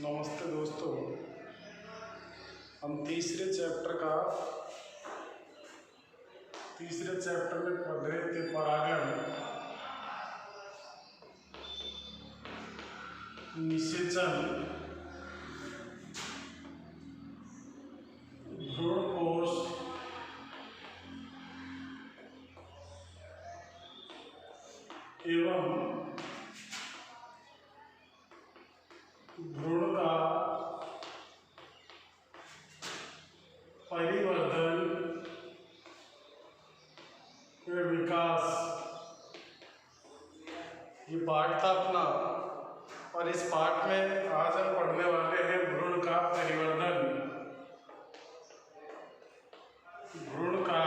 नमस्ते दोस्तों, हम तीसरे चैप्टर में पढ़ रहे थे परागण, निषेचन, भ्रूणकोश, एवं भ्रूण का परिवर्धन व विकास, ये पाठ था अपना। और इस पाठ में आज हम पढ़ने वाले हैं भ्रूण का परिवर्धन। भ्रूण का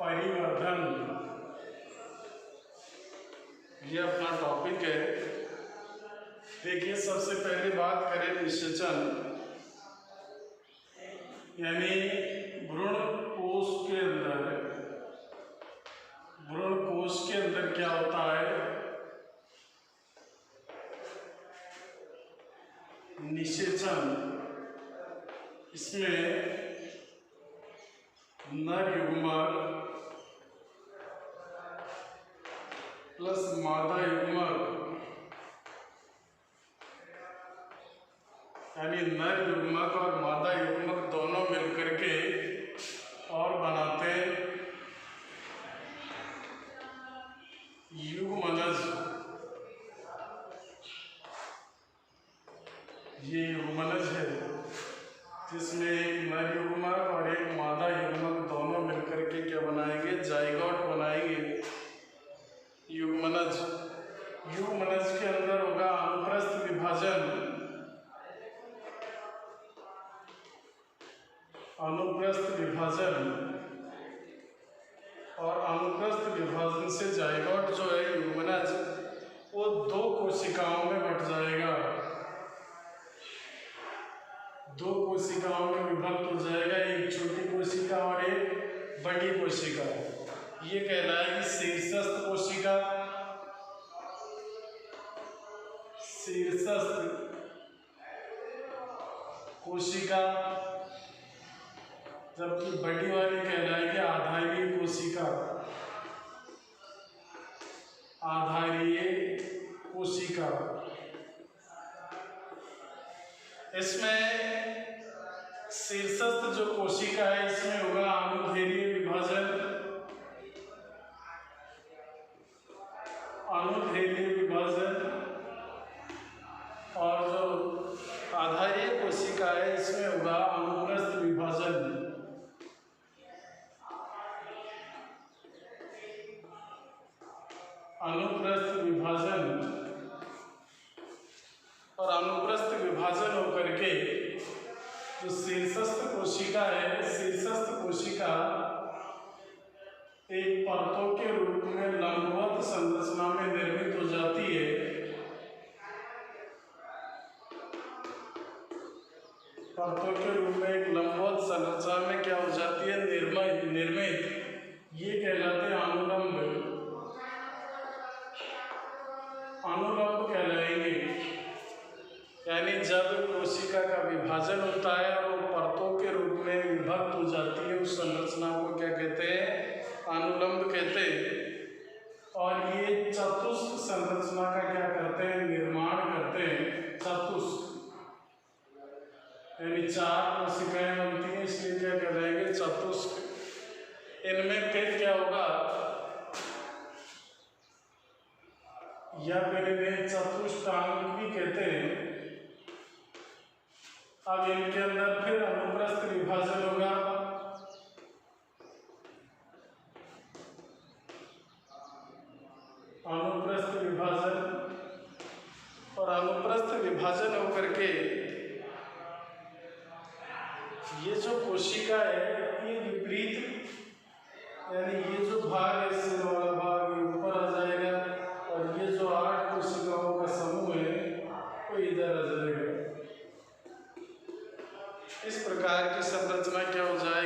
परिवर्धन ये अपना टॉपिक है। देखिए, सबसे पहले बात करें निषेचन, यानी भ्रूण कोश के अंदर क्या होता है? निषेचन। इसमें नर युग्मक प्लस मादा युग्मक, यानी नर युग्मक और मादा युग्मक दोनों मिलकर के और बनाते युग्मनज। ये युग्मनज है जिसमें एक नर युग्मक और एक मादा युग्मक दोनों मिलकर के क्या बनाएंगे? जाइगोट बनाएंगे, युग्मनज। युग्मनज के अंदर होगा अनुप्रस्थ विभाजन। अनुप्रस्थ विभाजन, और अनुप्रस्थ विभाजन से जाइगोट जो है युग्मनज, वो दो कोशिकाओं में बट जाएगा, दो कोशिकाओं में विभक्त हो जाएगा, एक छोटी कोशिका और एक बड़ी कोशिका। ये कहलाएगी शीर्षस्थ कोशिका। शीर्षस्थ कोशिका, जबकि बड़ी वाली कहलाएगी आधारीय कोशिका। आधारीय कोशिका। इसमें शीर्षस्थ जो कोशिका है इसमें होगा अनुदैर्घ्य विभाजन। अनुदैर्घ्य विभाजन। और जो आधारीय कोशिका है इसमें होगा अनुप्रस्थ विभाजन। अनुप्रस्थ विभाजन। और अनुप्रस्थ विभाजन होकर के जो शीर्षस्थ कोशिका है, शीर्षस्थ कोशिका एक परतों के रूप में लंबवत संरचना में निर्मित हो जाती है। परतों के रूप में एक लंबवत संरचना में क्या हो जाती है? निर्मित। ये कहलाते हैं अनुलंब। अनुलंब कहलाएंगे, यानी जब कोशिका का विभाजन होता है और वो परतों के रूप में विभक्त हो जाती है, उस संरचना को क्या कहते हैं? अनुलंब कहते हैं। और ये चतुष्क संरचना का क्या करते हैं? निर्माण करते हैं। चतुष्क यानी चार कोशिकाएं बनती हैं, इसलिए क्या कहलाएंगे? चतुष्क। इनमें फिर क्या होगा? या फिर इन्हें चतुष्टांग भी कहते हैं। अब इनके अंदर फिर अनुप्रस्थ विभाजन होगा। अनुप्रस्थ विभाजन। और अनुप्रस्थ विभाजन होकर के ये जो कोशिका है ये विपरीत, यानी ये जो भाग है सिर वाला भाग ये ऊपर आ जाएगा, और ये जो 8 कोशिकाओं का समूह है वो इधर आ जाएगा। इस प्रकार की संरचना क्या हो जाएगी?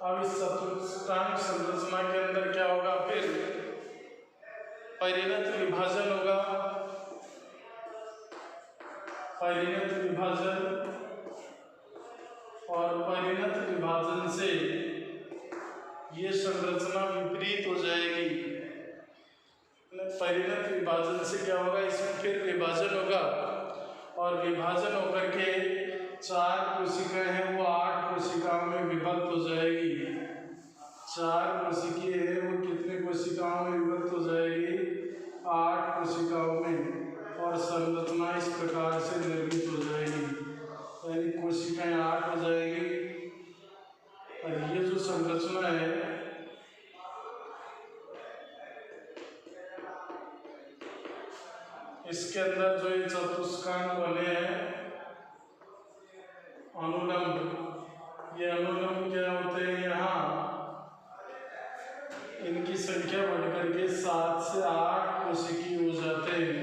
अब इस चतुष्टांग संरचना के अंदर क्या होगा, फिर परिणत विभाजन होगा। परिणत विभाजन, और परिणत विभाजन से ये संरचना विपरीत हो जाएगी। परिणत विभाजन से क्या होगा, इसमें फिर विभाजन होगा, और विभाजन होकर के 4 कोशिकाएं हैं वो 8 कोशिकाओं में विभक्त हो जाएगी। 4 कोशिकाएं हैं वो कितने कोशिकाओं में विभक्त हो जाएगी, 8 कोशिकाओं में, और संरचना इस प्रकार से निर्मित हो जाएगी, यानी कोशिकाएं 8 हो जाएगी। और ये जो संरचना है इसके अंदर जो ये चतुष्कांग बने हैं अनुलंब, ये अनुलंब क्या होते हैं, यहाँ इनकी संख्या बढ़कर के 7 से 8 कोशिकीय हो जाते हैं।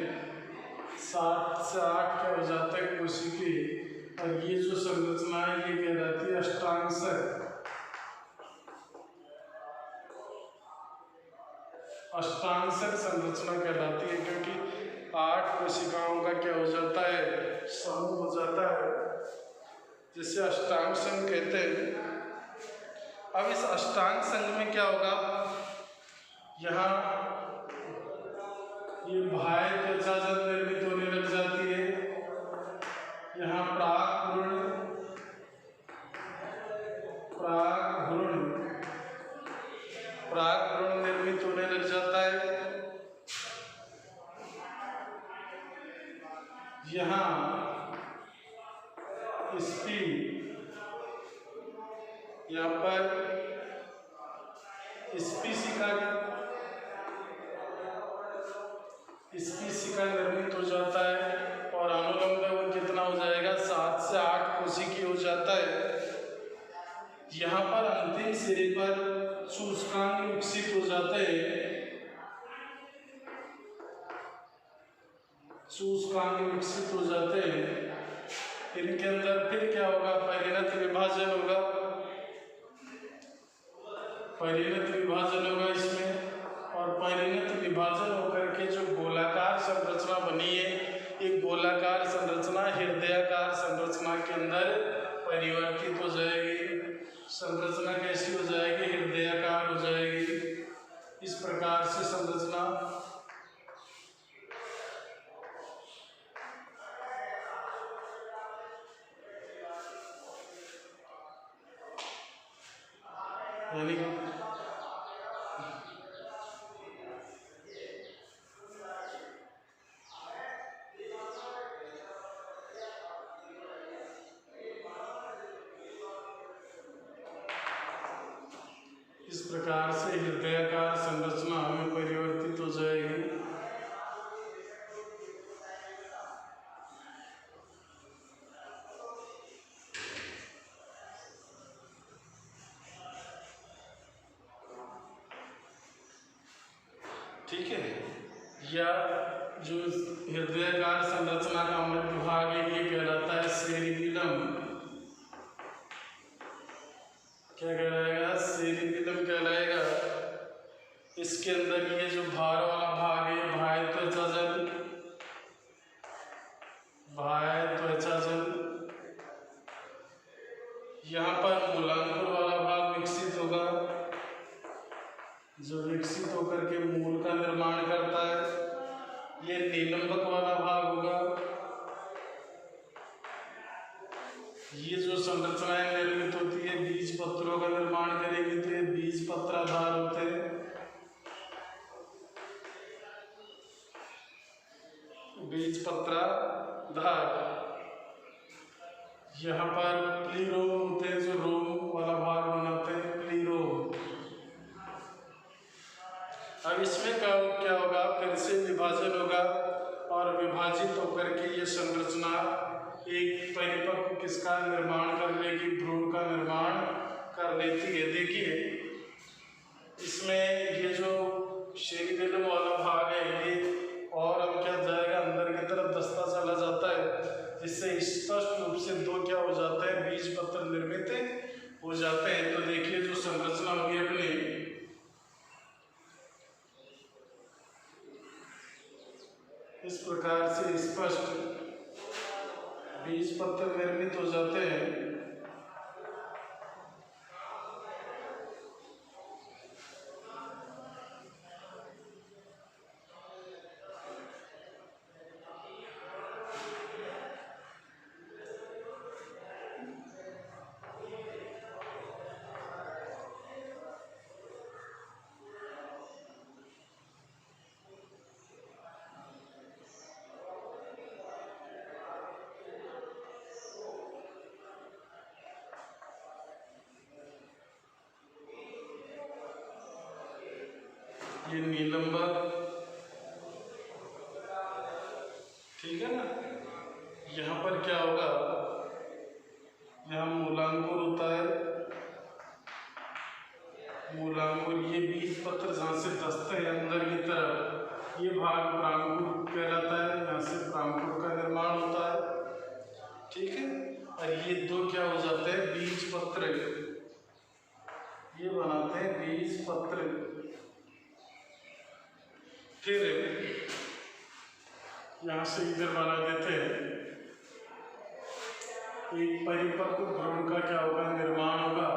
7 से 8 क्या हो जाते हैं, कोशिकीय। और ये जो संरचना है ये कहलाती है अष्टांगसक। अष्टांगसक संरचना कहलाती है, क्योंकि 8 कोशिकाओं का क्या हो जाता है, समूह हो जाता है, जिसे अष्टांग संघ कहते हैं। अब इस अष्टांग संघ में क्या होगा, यहाँ ये बाह्य त्वचा जब निर्मित होने लग जाती है, यहाँ प्राक भ्रूण निर्मित होने लग जाता है। यहाँ यहाँ पर स्पीशिका निर्मित हो जाता है, और अनुलंब में वो कितना हो जाएगा, 7 से 8 कोशिकीय हो जाता है। यहाँ पर अंतिम सिरे पर शुष्कांग विकसित हो जाते हैं। शुष्कांग विकसित हो जाते हैं, इनके अंदर फिर क्या होगा, परिणत विभाजन होगा। परिणत विभाजन होगा इसमें, और परिणत विभाजन होकर के जो गोलाकार संरचना बनी है, एक गोलाकार संरचना हृदयाकार संरचना के अंदर परिवर्तित हो जाएगी। संरचना कैसी हो जाएगी, हृदयाकार हो जाएगी। इस प्रकार से संरचना यानी इस प्रकार से हृदयाकार संरचना में परिवर्तित हो जाएगी। ठीक है, या जो हृदयाकार संरचना का मध्य भाग है ये कहलाता है सेरिबेलम। क्या कहलाएगा, सेरिबेलम कहलाएगा। इसके अंदर ये जो भार वाला भाग है बाह्य त्वचाजल, यहाँ पर मूलांकुर वाला भाग विकसित होगा, जो विकसित होकर के मूल का निर्माण करता है। ये निलंबक वाला भाग होगा। ये जो संरचनाएं निर्मित होती है बीज पत्रों का निर्माण करेगी, तो ये बीज पत्राधार होते हैं। बीज पत्राधार, यहाँ पर प्लीरोम होते हैं जो रोम वाला भाग बनाते हैं, प्लीरोम। अब इसमें क्या होगा, फिर से विभाजन होगा, और विभाजित होकर के ये संरचना एक परिपक्व किसका निर्माण कर लेगी, भ्रूण का निर्माण कर लेती है। देखिए इसमें ये जो सेरिबेलम वाला भाग है ये और अब क्या जाएगा, अंदर की तरफ दस्ता चला जाता है, जिससे स्पष्ट रूप से 2 क्या हो जाते हैं, बीज पत्र निर्मित हो जाते हैं। तो देखिए जो प्रकार से स्पष्ट बीजपत्र निर्मित हो जाते हैं। ये नीलंबर, ठीक है ना। यहाँ पर क्या होगा, यहाँ मूलांकुर होता है। मूलांकुर ये बीजपत्र जहाँ से धंसते हैं अंदर की तरफ, ये भाग प्रांकुर कहलाता है। यहाँ से प्रांकुर का निर्माण होता है, ठीक है। और ये दो क्या हो जाते हैं, बीजपत्र। ये बनाते हैं बीजपत्र। फिर यहाँ से इधर बना देते हैं, एक परिपक्व भ्रूण का क्या होगा, निर्माण होगा।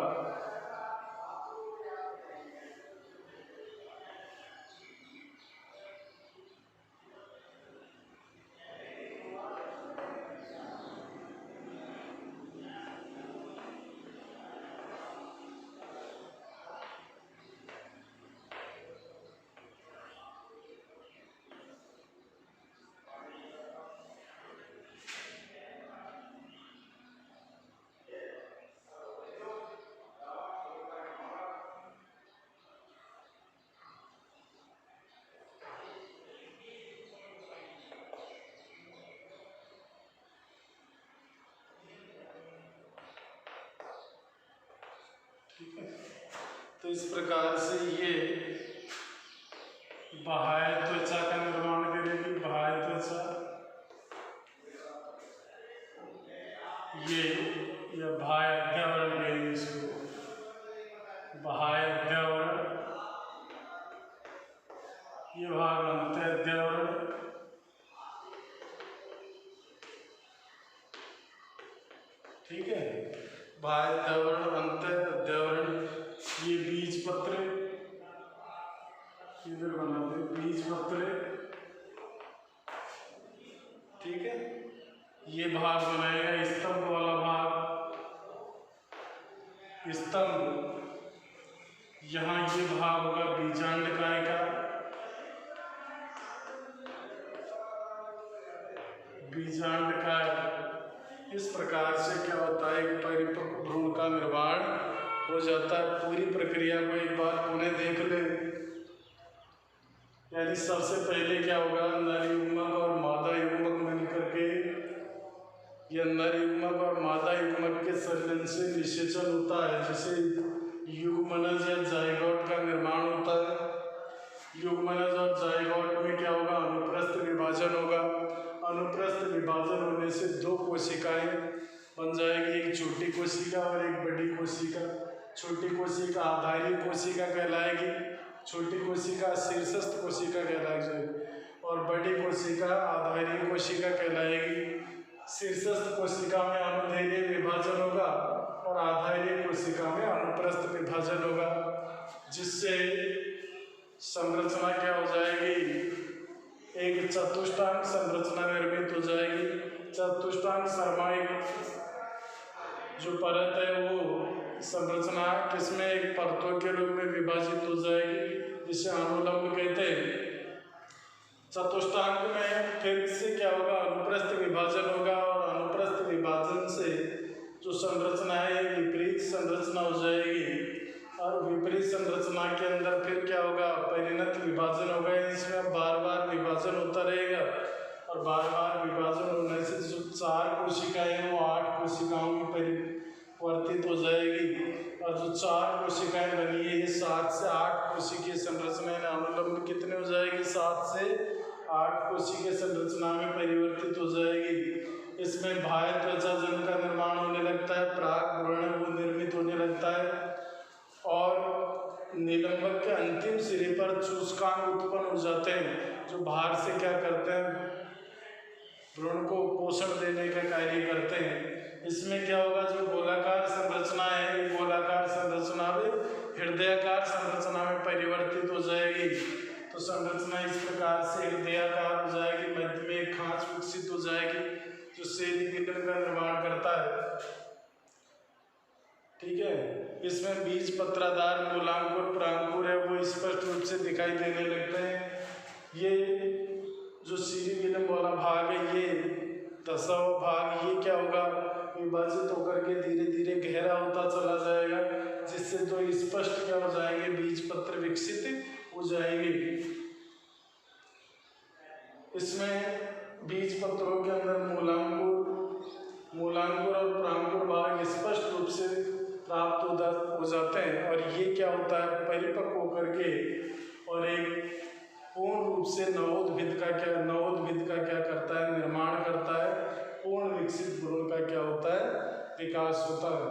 ठीक है, तो इस प्रकार से ये बाह्य त्वचा का निर्माण करेगी। बाह्य त्वचा ये बाह्य अध्यावरण कहेंगे इसको, बाह्य अध्यावरण। ये भाग अंत अध्यावरण, ठीक है। बाह्य अध्यावरण, अंत अध्यावरण। ये बीजपत्र, इधर बना दे बीजपत्र, ठीक है। ये भाग बनाएगा स्तंभ वाला भाग, स्तंभ। यहाँ ये भाग होगा बीजांडकाय का, बीजांडकाय। इस प्रकार से क्या होता है, परिपक्व भ्रूण का निर्माण हो जाता है। पूरी प्रक्रिया को एक बार पुनः देख ले। यानी सबसे पहले क्या होगा, नर युग्मक और मादा युग्मक मिलकर के, यह नर युग्मक और मादा युग्मक के संलयन से निषेचन होता है, जिसे युग्मनज या जायगोट का निर्माण होता है। युग्मनज और जायगोट में क्या होगा, अनुप्रस्थ विभाजन होगा। अनुप्रस्थ विभाजन होने से दो कोशिकाएं बन जाएगी, एक छोटी कोशिका और एक बड़ी कोशिका। छोटी कोशिका आधारी कोशिका कहलाएगी, छोटी कोशिका शीर्षस्थ कोशिका कहलाएगी, और बड़ी कोशिका आधारी कोशिका कहलाएगी। शीर्षस्थ कोशिका में अनुदैर्घ्य विभाजन होगा और आधारी कोशिका में अनुप्रस्थ विभाजन होगा, जिससे संरचना क्या हो जाएगी, एक चतुष्टांग संरचना निर्मित हो जाएगी। चतुष्टांग सामायिक जो परत है वो संरचना किसमें, एक परतों के रूप में विभाजित हो जाएगी, जिसे अनुलंब कहते हैं। चतुष्टांग में फिर से क्या होगा, अनुप्रस्थ विभाजन होगा, और अनुप्रस्थ विभाजन से जो संरचना है विपरीत संरचना हो जाएगी, और विपरीत संरचना के अंदर फिर क्या होगा, परिणत विभाजन होगा। इसमें बार बार विभाजन होता रहेगा, और बार बार विभाजन होने से जो 4 कोशिकाएं हैं वो 8 कोशिकाओं में परिवर्तित हो जाएगी, और जो 4 कोशिकाएं बनी है ये 7 से 8 कोशिकीय संरचना है। अनुलंब कितने हो जाएगी, 7 से 8 कोशिकीय संरचना में परिवर्तित हो जाएगी। इसमें बाह्य त्वचा जन का निर्माण होने लगता है, प्राग व्रण वो निर्मित होने लगता है, और निलंबक के अंतिम सिरे पर चूस्कांग उत्पन्न हो जाते हैं, जो बाहर से क्या करते हैं, भ्रूण को पोषण देने का कार्य करते हैं। इसमें क्या होगा, जो गोलाकार संरचना है ये गोलाकार संरचना में हृदयाकार संरचना में परिवर्तित हो जाएगी। तो संरचना इस प्रकार से हृदयाकार हो जाएगी, मध्य में एक खांच विकसित हो जाएगी जो सेरीबेलम का निर्माण करता है। ठीक है, इसमें बीज पत्रादार मूलांकुर प्रांकुर है वो स्पष्ट रूप से दिखाई देने लगते हैं। ये जो सेरीबेलम वाला भाग है ये 10वां भाग ये क्या होगा, विभाजित होकर के धीरे धीरे गहरा होता चला जाएगा, जिससे तो स्पष्ट क्या हो जाएंगे, बीज पत्र विकसित हो जाएंगे। इसमें बीज पत्रों के अंदर मूलांकुर और प्रांकुर भाग स्पष्ट रूप से प्राप्त हो जाते हैं और ये क्या होता है, परिपक्व होकर के और एक पूर्ण रूप से नवोद्भिद का क्या करता है, निर्माण करता है। पूर्ण विकसित भ्रूण का क्या होता है, विकास होता है।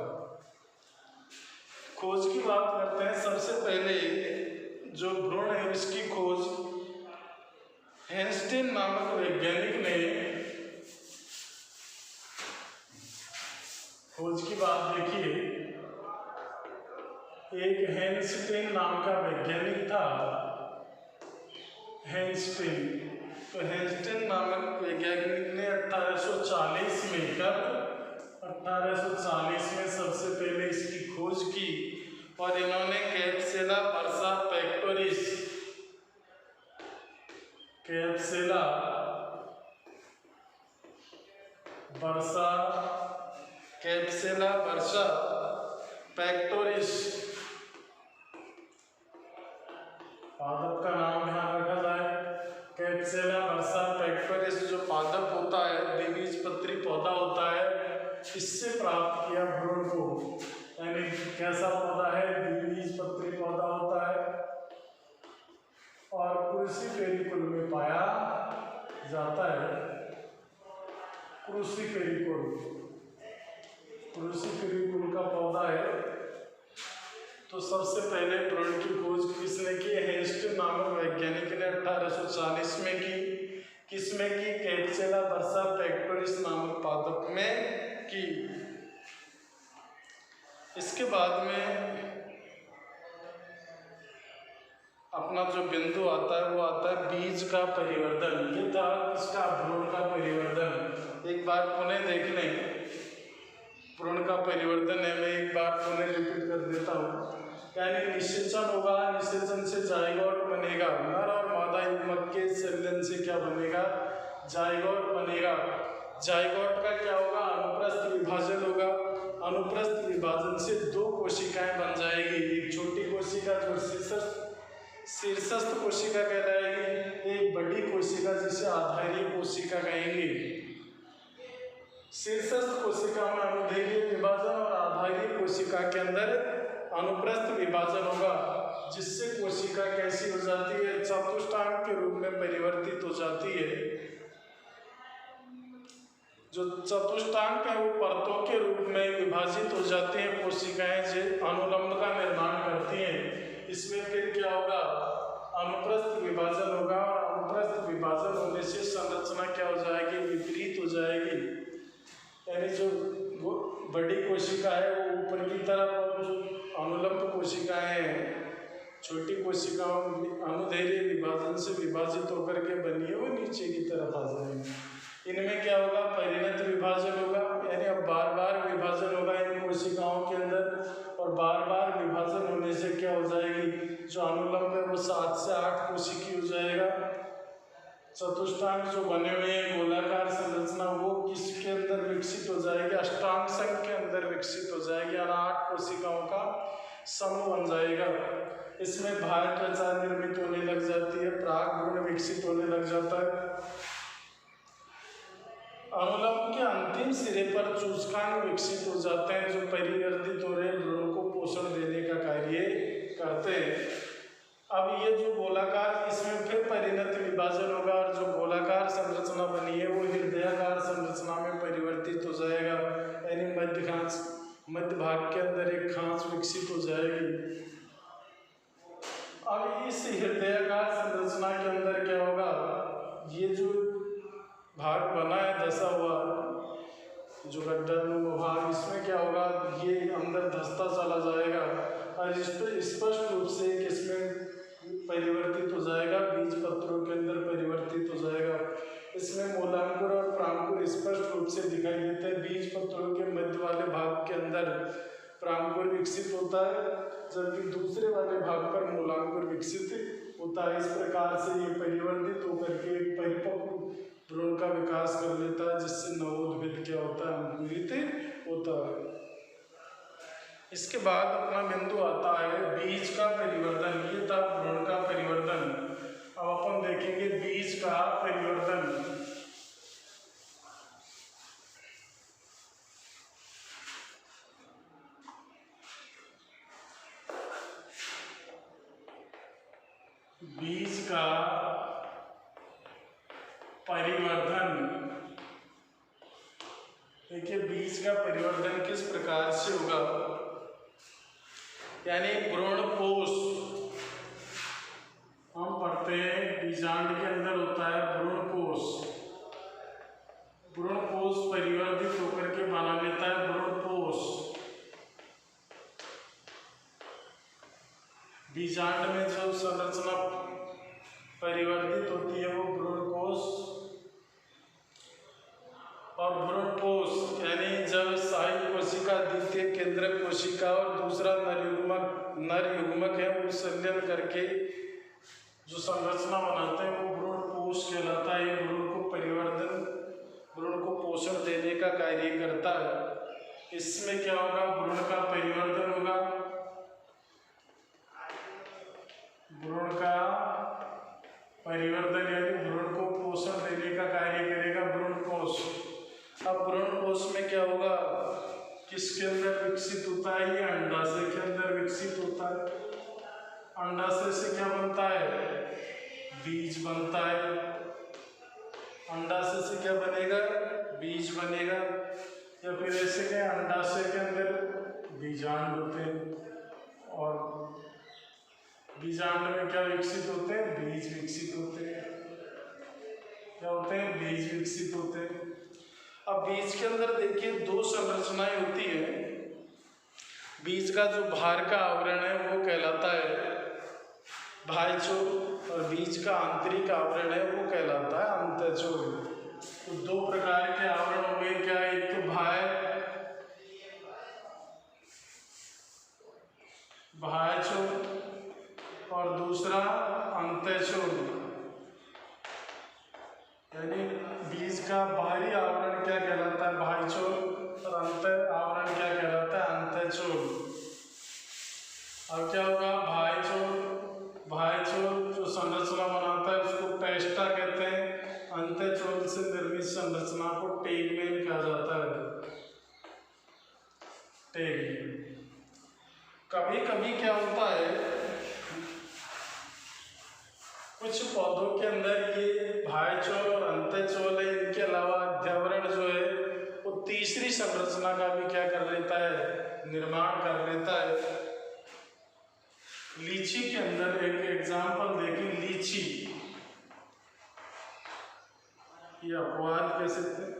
खोज की बात करते हैं। सबसे पहले जो भ्रूण है इसकी खोज हेंस्टेन नामक वैज्ञानिक ने, खोज की बात देखिए, एक हेंस्टेन नाम का वैज्ञानिक था, हेंस्टेन। तो हेंस्टेन नामक वैज्ञानिक ने 1840 में, कब 1840 में सबसे पहले इसकी खोज की और इन्होंने कैप्सेला बर्सा पेक्टोरिस, कैप्सेला बर्सा पेक्टोरिस, पादप का नाम ध्यान रखा जाए, कैप्सेला बर्सा पेक्टोरिस जो पादप होता है, द्विबीजपत्री पौधा होता है, इससे प्राप्त किया भ्रूण को। यानी कैसा पौधा है, द्विबीजपत्री पौधा होता है और क्रूसीफेरी कुल में पाया जाता है। क्रूसीफेरी कुल का पौधा है। तो सबसे पहले भ्रूण की खोज किसने की, हेंस्टेन नामक वैज्ञानिक ने 1840 में की। किसमें की, कैप्सेला बर्सा पेक्टोरिस नामक पादप में की। इसके बाद में अपना जो बिंदु आता है वो आता है बीज का परिवर्तन। ये था इसका भ्रूण का परिवर्तन। एक बार पुनः देख लें, भ्रूण का परिवर्तन है, मैं एक बार पुनः रिपीट कर देता हूँ। यानी निषेचन होगा, निषेचन से जाइगोट बनेगा, नर और मादा युग्मक के संलयन से क्या बनेगा, जाइगोट बनेगा। जाइगोट का क्या होगा, अनुप्रस्थ विभाजन होगा। अनुप्रस्थ विभाजन से दो कोशिकाएं बन जाएगी, एक छोटी कोशिका जो शीर्षस्थ कोशिका कहलाएगी, एक बड़ी कोशिका जिसे आधारी कोशिका कहेंगे। शीर्षस्थ कोशिका में अनुदैर्घ्य विभाजन और आधारी कोशिका के अंदर अनुप्रस्थ विभाजन होगा, जिससे कोशिका कैसी हो जाती है, चतुष्टांग के रूप में परिवर्तित हो जाती है। जो चतुष्टांग है वो परतों के रूप में विभाजित हो जाती हैं कोशिकाएं, जो अनुलंब का निर्माण करती हैं। इसमें फिर क्या होगा, अनुप्रस्थ विभाजन होगा और अनुप्रस्थ विभाजन होने से संरचना क्या हो जाएगी, विपरीत हो जाएगी। यानी जो बड़ी कोशिका है वो ऊपर की तरफ और जो अनुलंब कोशिकाएं हैं, छोटी कोशिकाओं अनुदैर्घ्य विभाजन से विभाजित होकर के बनी है, वो नीचे की तरफ आ जाएंगी। इनमें क्या होगा, परिणत विभाजन होगा, यानी अब बार बार विभाजन होगा इन कोशिकाओं के अंदर और बार बार विभाजन होने से क्या हो जाएगी, जो अनुलंब है वो 7 से 8 कोशिकी हो जाएगा। चतुष्टांग जो बने हुए हैं गोलाकार संरचना वो किसके अंदर विकसित हो जाएगी, अष्टांग संघ के अंदर विकसित हो जाएगी, यानी 8 कोशिकाओं का समूह बन जाएगा। इसमें बाह्य त्वचा निर्मित होने लग जाती है, परागभ्रूण विकसित होने लग जाता है। अनुलंब के अंतिम सिरे पर चूसकांग विकसित हो जाते हैं, जो परिवर्तित हो रहे भ्रूण को पोषण देने का कार्य करते हैं। अब ये जो गोलाकार, इसमें फिर परिणत विभाजन होगा और जो गोलाकार संरचना बनी है वो हृदयाकार संरचना में परिवर्तित हो जाएगा, यानी मध्य भाग के अंदर एक खांच विकसित हो जाएगी। अब इस हृदयाकार संरचना के अंदर क्या होगा, ये जो भाग बना है धंसा हुआ जो गड्ढा में भाग, इसमें क्या होगा, ये अंदर धंसता चला जाएगा और इस पर स्पष्ट रूप से किसमें परिवर्तित हो जाएगा, बीज पत्रों के अंदर परिवर्तित हो जाएगा। इसमें मूलांकुर और प्रांकुर स्पष्ट रूप से दिखाई देते हैं। बीज पत्रों के मध्य वाले भाग के अंदर प्रांकुर विकसित होता है, जबकि दूसरे वाले भाग पर मूलांकुर विकसित होता है। इस प्रकार से ये परिवर्तित होकर के एक परिपक्व भ्रूण का विकास कर लेता है, जिससे नवोद्भिद क्या होता है, अंकुरित होता है। इसके बाद अपना बिंदु आता है बीज का परिवर्तन। ये था भ्रूण का परिवर्तन। अब अपन देखेंगे बीज का परिवर्तन। बीज का परिवर्तन, देखिए बीज का परिवर्तन किस प्रकार से होगा, यानी भ्रूण कोश हम पढ़ते हैं बीजांड के अंदर होता है भ्रूण कोश। भ्रूण कोश परिवर्तित होकर के बना लेता है भ्रूण कोश। बीजांड में जो संरचना परिवर्तित होती है वो भ्रूण कोश और भ्रूण कोश यानी जब सहायक कोशिका, द्वितीय केंद्रक कोशिका और दूसरा नर युग्मक है वो संलयन करके जो संरचना बनाते हैं वो भ्रूण कोश कहलाता है। भ्रूण को परिवर्तन, भ्रूण को पोषण देने का कार्य करता है। इसमें क्या होगा, भ्रूण का परिवर्तन होगा, भ्रूण का परिवर्तन यानी भ्रूण को पोषण देने का कार्य करेगा भ्रूण कोश। अब भ्रूण कोश में क्या होगा, किसके अंदर विकसित होता है, ये अंडाशय के अंदर विकसित होता है। अंडाशय से क्या बनता है, बीज बनता है। अंडाशय से क्या बनेगा, बीज बनेगा। या फिर ऐसे क्या, अंडाशय के अंदर बीजांड होते हैं और बीजांड में क्या विकसित होते हैं, बीज विकसित होते हैं। क्या होते हैं, बीज विकसित होते हैं। अब बीज के अंदर देखिए दो संरचनाएं होती है। बीज का जो बाहर का आवरण है वो कहलाता है बाह्यचोल और बीज का आंतरिक आवरण है वो कहलाता है अंतःचोल। तो दो प्रकार के आवरण हो गए, क्या, एक तो बाह्यचोल और दूसरा अंतःचोल। यानी बीज का बाहरी आवरण क्या कहलाता है, बाह्यचोल, और अंतर आवरण क्या कहलाता है, अंतःचोल। अब क्या होगा, बाह्यचोल जो संरचना बनाता है उसको पेस्टा कहते हैं। अंतःचोल से निर्मित संरचना को टेगमेन कहा जाता है, टेगमेन। कभी कभी क्या होता है, कुछ पौधों के अंदर ये बाह्यचोल और अंतःचोल है, इनके अलावा अध्यावरण जो है वो तीसरी संरचना का भी क्या कर लेता है, निर्माण कर लेता है। लीची के अंदर एक एग्जाम्पल देखिए, लीची, ये अपवाद कह सकते हैं।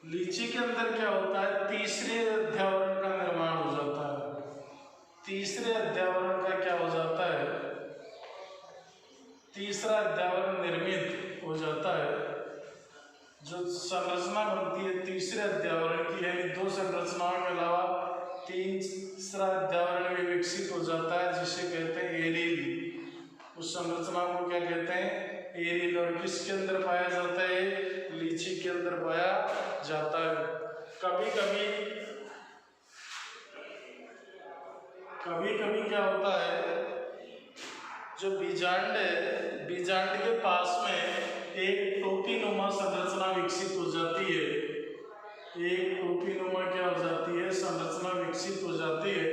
लीची के अंदर क्या होता है, तीसरे अध्यावरण का निर्माण हो जाता है। तीसरे अध्यावरण का क्या हो जाता है, तीसरा अध्यावरण निर्मित हो जाता है। जो संरचना बनती है तीसरे अध्यावरण की, यानी दो संरचनाओं के अलावा तीसरा अध्यावरण भी विकसित हो जाता है, जिसे कहते हैं एरिल। उस संरचना को क्या कहते हैं, एरिल। और किसके अंदर पाया जाता है, लीची के अंदर पाया जाता है। कभी कभी क्या होता है, जो बीजांड है, बीजांड के पास में एक टोपीनुमा संरचना विकसित हो जाती है। एक टोपीनुमा क्या हो जाती है, संरचना विकसित हो जाती है,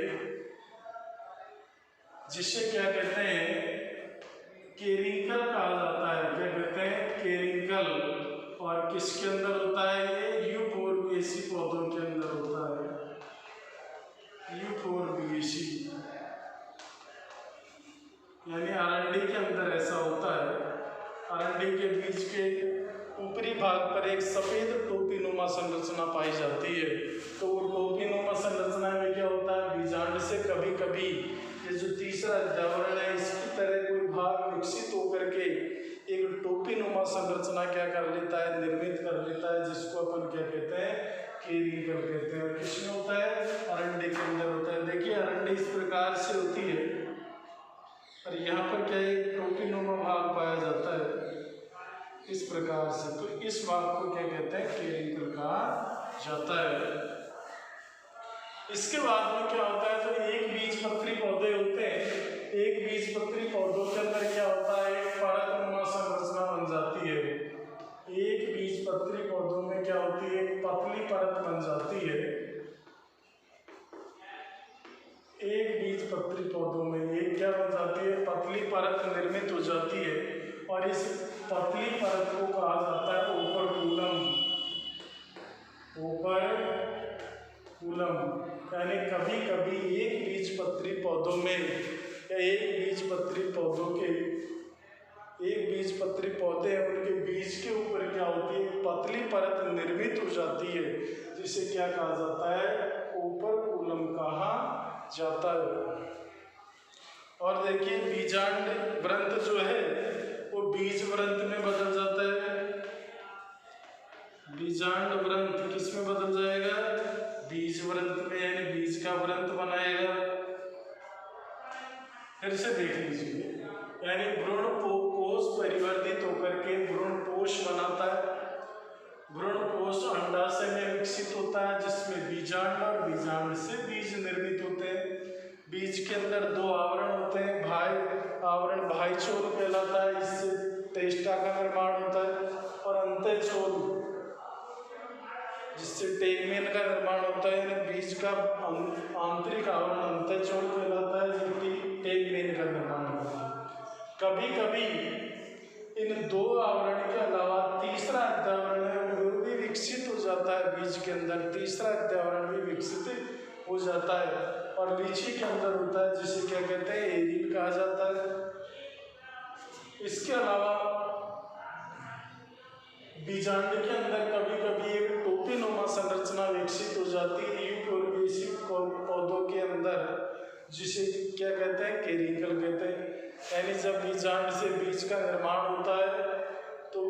जिसे क्या कहते हैं, केरिंकल कहा जाता है। क्या कहते हैं, केरिंकल। और किसके अंदर होता है, ये यूफोरबिएसी पौधों के अंदर होता है, यूफोरबिएसी, यानी अरंडी के अंदर ऐसा होता है। अरंडी के बीज के ऊपरी भाग पर एक सफ़ेद टोपी नुमा संरचना पाई जाती है। तो वो टोपी नुमा संरचना में क्या होता है, बीजांड से कभी कभी ये जो तीसरा अध्यावरण है इसकी तरह कोई भाग विकसित होकर के एक टोपी नुमा संरचना क्या कर लेता है, निर्मित कर लेता है, जिसको अपन क्या कहते हैं, कैरिकल कहते हैं। और किसमें होता है, अरंडे के अंदर होता है। देखिए अरंडे इस प्रकार से होती है और यहाँ पर क्या है, टोपी नुमा भाग पाया जाता है इस प्रकार से। तो इस भाग को क्या कहते हैं, कैरिकल कहा जाता है। इसके बाद में क्या होता है, जो एक बीजपत्री पौधे होते हैं, एक बीजपत्री पौधों के अंदर क्या होता है, एक परतनुमा संरचना बन जाती है। एक बीजपत्री पौधों में क्या होती है, एक पतली परत बन जाती है। एक बीजपत्री पौधों में एक क्या बन जाती है, पतली परत निर्मित हो जाती है और इस पतली परत को कहा जाता है ओपर्कुलम। ओपर्कुलम यानी कभी कभी एक बीजपत्री पौधों में या एक बीजपत्री पौधे हैं, उनके बीज के ऊपर क्या होती है, पतली परत निर्मित हो जाती है, जिसे क्या कहा जाता है, ओपर्कुलम कहा जाता है। और देखिए बीजांड व्रंत जो है वो बीज व्रंत में बदल जाता है। बीजांड व्रंत किस में बदल जाएगा, बीज व्रंत में, यानी बीज का व्रंत बनाएगा। फिर से देख लीजिए, यानी भ्रूण कोश परिवर्तित होकर के भ्रूण कोश बनाता है। भ्रूण कोश अंडाशय में विकसित होता है, जिसमें बीजांड और बीजांड से बीज निर्मित होते हैं। बीज के अंदर दो आवरण होते हैं, आवरण भाइचोल कहलाता है, इससे टेस्टा का निर्माण होता है, और अंतःचोल जिससे टेगमेन का निर्माण होता है। यानी बीज का आंतरिक आवरण अंतःचोल कहलाता है, जबकि टेगमेन का निर्माण होता है। कभी कभी इन दो आवरण के अलावा तीसरा अध्यावरण है वो भी विकसित हो जाता है बीज के अंदर, तीसरा अध्यावरण भी विकसित हो जाता है और लीची के अंदर होता है, जिसे क्या कहते हैं, एरिल कहा जाता है। इसके अलावा बीजांड के अंदर कभी कभी एक टोपी नुमा संरचना विकसित हो जाती है यूकोरियोटिक पौधों के अंदर, जिसे क्या कहते हैं, कैरिकल कहते हैं। यानी जब बीजांड से बीज का निर्माण होता है तो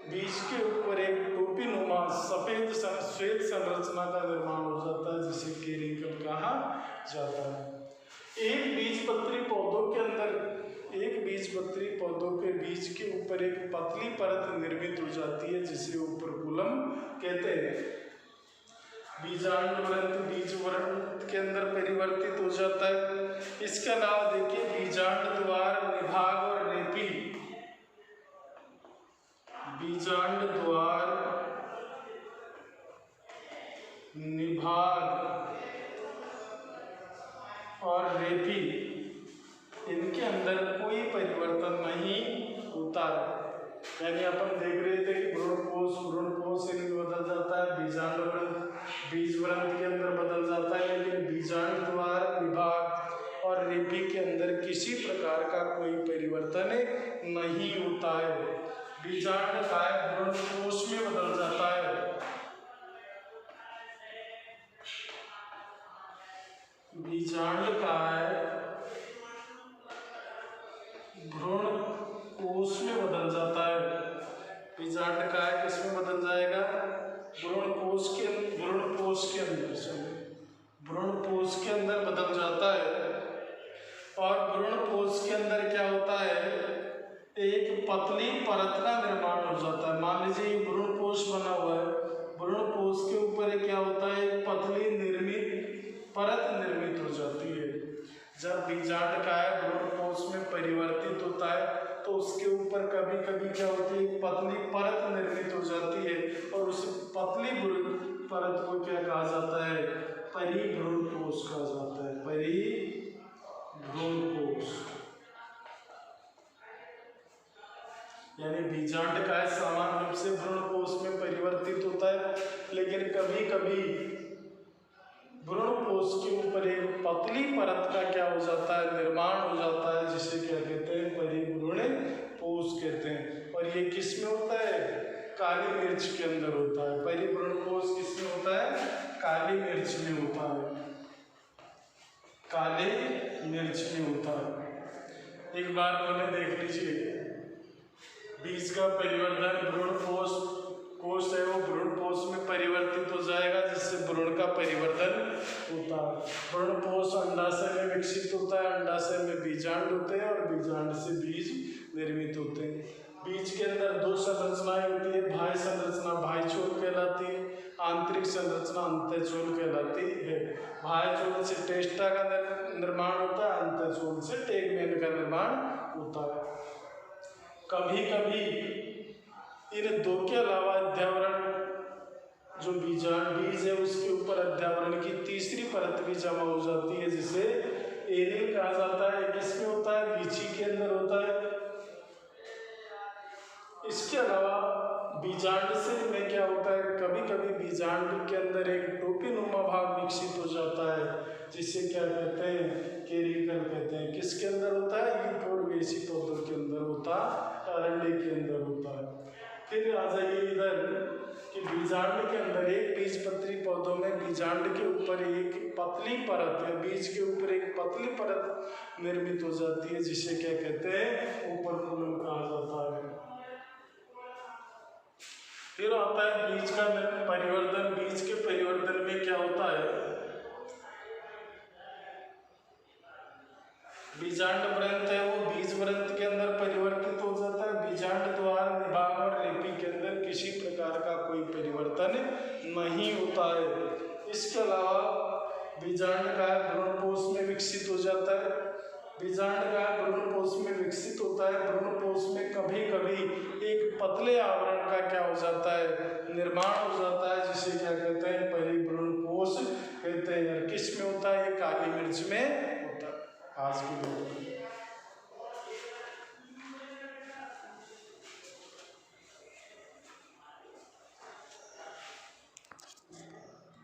बीज के ऊपर एक टोपी नुमा सफेद श्वेत संरचना का निर्माण हो जाता है, जिसे कैरिकल कहा जाता है। एक बीजपत्री पौधों के बीज के ऊपर एक पतली परत निर्मित हो जाती है, जिसे ओपर्कुलम कहते हैं। बीजांड व्रंत बीज व्रंत के अंदर परिवर्तित हो जाता है। इसके अलावा देखिए बीजांड द्वार, निभाग और रेपी। बीजांड द्वार, निभाग और रेपी, इनके अंदर कोई परिवर्तन नहीं होता है। यानी अपन देख रहे थे कि भ्रूण कोश इनमें बदल जाता है, बीजांड व्रंत बीज व्रंत के अंदर बदल जाता है, लेकिन बीजांड द्वार, निभाग और रेपी के अंदर किसी प्रकार का कोई परिवर्तन नहीं होता है। बीजांड काय भ्रूण कोश में बदल जाता है। बीजांड काय भ्रूण कोश में बदल जाता है। बीजांड काय किस में बदल जाएगा, भ्रूण कोश के अंदर बदल जाता है। और भ्रूण कोश के अंदर क्या होता है, एक पतली परत का निर्माण हो जाता है। मान लीजिए ये भ्रूण कोश बना हुआ है, भ्रूण कोश के ऊपर क्या होता है, एक पतली परत निर्मित हो जाती है। जब बीजांड काय भ्रूण कोश में परिवर्तित होता है तो उसके ऊपर कभी कभी क्या होती है, पतली परत निर्मित हो जाती है और उस पतली परत को क्या कहा जाता है, परिभ्रूण कोश कहा जाता है। परिभ्रूण कोश यानी बीजांड काय सामान्य रूप से भ्रूण कोश में परिवर्तित होता है, लेकिन कभी कभी भ्रूण कोश के ऊपर एक पतली परत का क्या हो जाता है, निर्माण हो जाता है, जिसे क्या कहते हैं, परिभ्रूण कोश कहते हैं। और ये किस में होता है, काली मिर्च के अंदर होता है। परिभ्रूण कोश किसमें होता है? काली मिर्च में होता है, काली मिर्च में होता है। एक बार मैंने देख लीजिए, बीज का परिवर्तन भ्रूण कोश है वो भ्रूण कोश में परिवर्तित हो जाएगा, जिससे भ्रूण का परिवर्तन होता है। भ्रूण कोश अंडाशय में विकसित होता है, अंडाशय में बीजांड होते हैं और बीजांड से बीज निर्मित होते हैं। बीज के अंदर दो संरचनाएं होती है, बाह्य संरचना बाह्यचोल कहलाती है, आंतरिक संरचना अंतःचोल कहलाती है। बाह्यचोल से टेस्टा का निर्माण होता है, अंतःचोल से टेगमेन का निर्माण होता है। कभी कभी इन दो के अलावा अध्यावरण जो बीज है उसके ऊपर अध्यावरण की तीसरी परत भी जमा हो जाती है, जिसे एरियल कहा जाता है। किसमें होता है? लीची के अंदर होता है। इसके अलावा बीजांड से में क्या होता है, कभी कभी बीजांड के अंदर एक टोपीनुमा भाग विकसित हो जाता है, जिसे क्या कहते हैं? कैरिकल कहते हैं। किसके अंदर होता है? यूफोरबेसी पौधों के अंदर होता है, अरंडी के अंदर होता है। फिर आ जाइए इधर कि बीजांड के अंदर एक बीजपत्री पौधों में बीजांड के ऊपर एक पतली परत है, बीज के ऊपर एक पतली परत निर्मित हो जाती है, जिसे क्या कहते हैं? ओपर्कुलम कहा जाता है। फिर आता है बीज का परिवर्तन। बीज के परिवर्तन में क्या होता है? बीजांड व्रंत है वो बीज व्रंत के अंदर परिवर्तित हो जाता है। बीजांड द्वार निभाग और रेपी के अंदर किसी प्रकार का कोई परिवर्तन नहीं होता है। इसके अलावा बीजांड का भ्रूणपोष में विकसित हो जाता है। बीजांड का भ्रूणपोष में विकसित होता है। भ्रूणपोष में कभी कभी एक पतले आवरण का क्या हो जाता है? निर्माण हो जाता है, जिसे क्या कहते हैं? परिभ्रूणपोष कहते हैं। किस में होता है? ये काली मिर्च में होता है। आज की